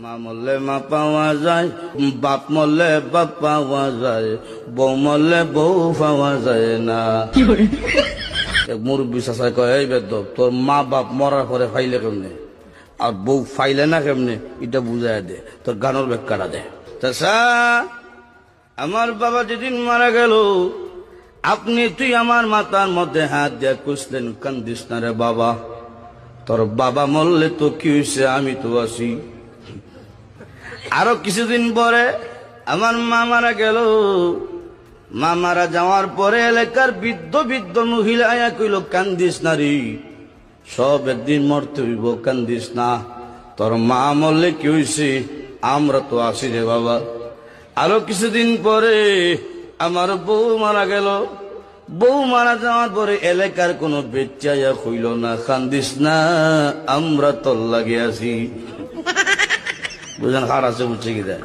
মা মরলে মা পাওয়া যায়, বাপ মরলে বাপ পাওয়া যায়, বউ মরলে বউ পাওয়া যায় না। এক মুরব্বী চাচাই কয়, এই বেদব তোর মা বাপ মরার পরে ফাইলে কেমনে আর বউ ফাইলে না কেমনে, এটা বুঝাই দে, তোর গানের ব্যাখ্যাটা দে। চাচা, আমার বাবা যেদিন মারা গেল, তুই আমার মাথার মধ্যে হাত দিয়ে কুসলেন, কান্দিস না রে বাবা, তোর বাবা মরলে তো কি হয়েছে, আমি তো আছি। আরো কিছুদিন পরে আমার মা মারা গেল। মা মারা যাওয়ার পরে এলাকার বৃদ্ধ বৃদ্ধ মহিলা আয়া কইল, কান্দিস না রে, সব একদিন মরতে হইব, কান্দিস না, তোর মা মরলে কি হয়েছে, আমরা তো আছি রে বাবা। আরো কিছুদিন পরে আমার বউ মারা গেল। বউ মারা যাওয়ার পরে এলাকার কোনো বেচাইয়া কইল না, কান্দিস না, আমরা তোর লাগে আছি। বুঝলেন, হার আছে বুঝছে কি দেয়।